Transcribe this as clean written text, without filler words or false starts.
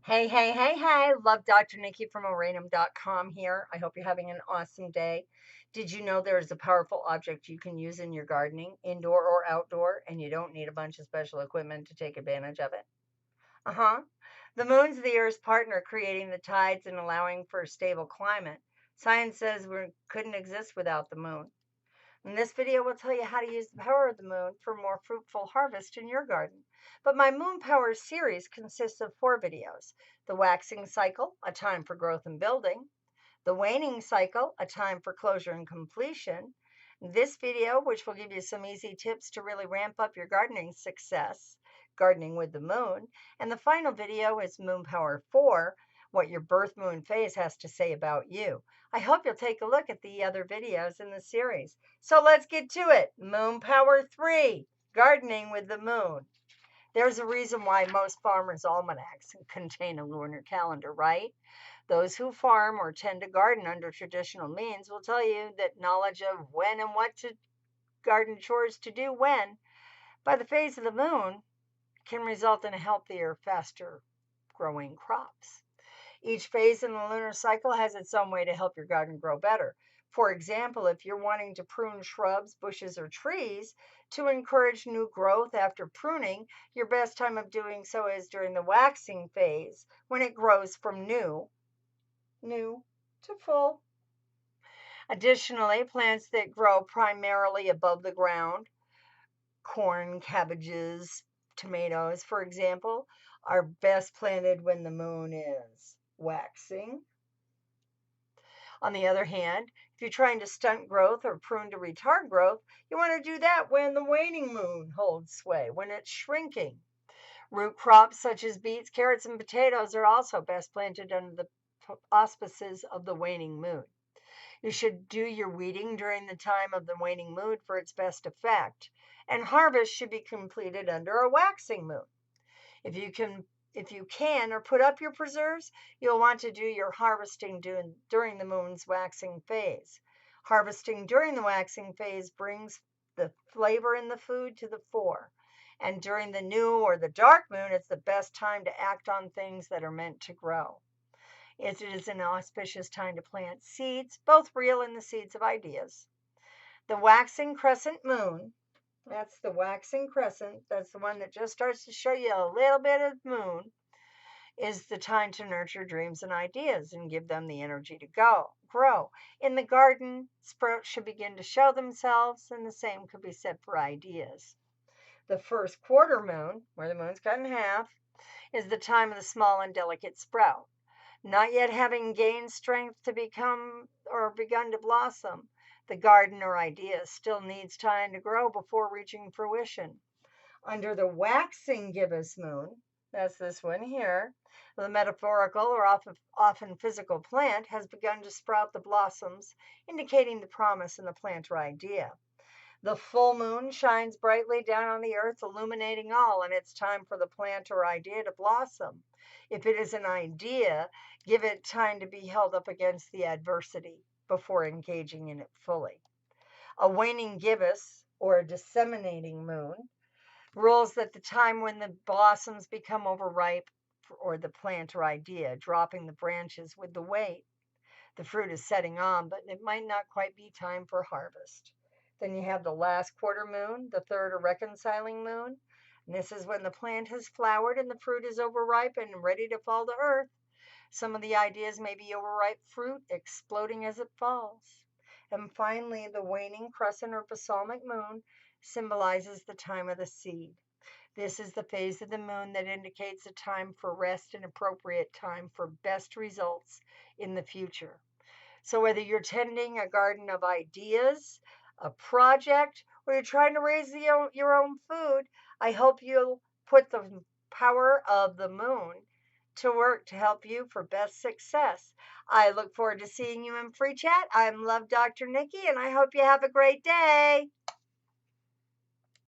Hey, hey, hey, hey. Love Dr. Nikki from Oranum.com here. I hope you're having an awesome day. Did you know there is a powerful object you can use in your gardening, indoor or outdoor, and you don't need a bunch of special equipment to take advantage of it? Uh huh. The moon's the Earth's partner, creating the tides and allowing for a stable climate. Science says we couldn't exist without the moon. In this video, we'll tell you how to use the power of the moon for more fruitful harvest in your garden. But my Moon Power series consists of 4 videos. The waxing cycle, a time for growth and building. The waning cycle, a time for closure and completion. This video, which will give you some easy tips to really ramp up your gardening success, gardening with the moon. And the final video is Moon Power 4, what your birth moon phase has to say about you. I hope you'll take a look at the other videos in the series. So let's get to it. Moon Power 3, gardening with the moon. There's a reason why most farmers' almanacs contain a lunar calendar, right? Those who farm or tend to garden under traditional means will tell you that knowledge of when and what to garden chores to do when by the phase of the moon can result in a healthier, faster growing crops. Each phase in the lunar cycle has its own way to help your garden grow better. For example, if you're wanting to prune shrubs, bushes, or trees to encourage new growth after pruning, your best time of doing so is during the waxing phase when it grows from new to full. Additionally, plants that grow primarily above the ground, corn, cabbages, tomatoes, for example, are best planted when the moon is waxing. On the other hand, if you're trying to stunt growth or prune to retard growth, you want to do that when the waning moon holds sway, when it's shrinking. Root crops such as beets, carrots, and potatoes are also best planted under the auspices of the waning moon. You should do your weeding during the time of the waning moon for its best effect, and harvest should be completed under a waxing moon. If you can or put up your preserves, you'll want to do your harvesting during the moon's waxing phase. Harvesting during the waxing phase brings the flavor in the food to the fore. And during the new or the dark moon, it's the best time to act on things that are meant to grow. It is an auspicious time to plant seeds, both real and the seeds of ideas. The waxing crescent moon, that's the waxing crescent, that's the one that just starts to show you a little bit of moon, is the time to nurture dreams and ideas and give them the energy to grow. In the garden, sprouts should begin to show themselves, and the same could be said for ideas. The first quarter moon, where the moon's cut in half, is the time of the small and delicate sprout. Not yet having gained strength to become or begun to blossom, the garden or idea still needs time to grow before reaching fruition. Under the waxing gibbous moon, that's this one here, the metaphorical or often physical plant has begun to sprout the blossoms, indicating the promise in the plant or idea. The full moon shines brightly down on the earth, illuminating all, and it's time for the plant or idea to blossom. If it is an idea, give it time to be held up against the adversity before engaging in it fully. A waning gibbous, or a disseminating moon, rules that the time when the blossoms become overripe or the plant or idea, dropping the branches with the weight. The fruit is setting on, but it might not quite be time for harvest. Then you have the last quarter moon, the third or reconciling moon. And this is when the plant has flowered and the fruit is overripe and ready to fall to earth. Some of the ideas may be overripe fruit exploding as it falls. And finally, the waning crescent or balsamic moon symbolizes the time of the seed. This is the phase of the moon that indicates a time for rest and appropriate time for best results in the future. So whether you're tending a garden of ideas, a project, or you're trying to raise your own food, I hope you'll put the power of the moon to work to help you for best success. I look forward to seeing you in free chat. I'm Love Dr. Nikki, and I hope you have a great day.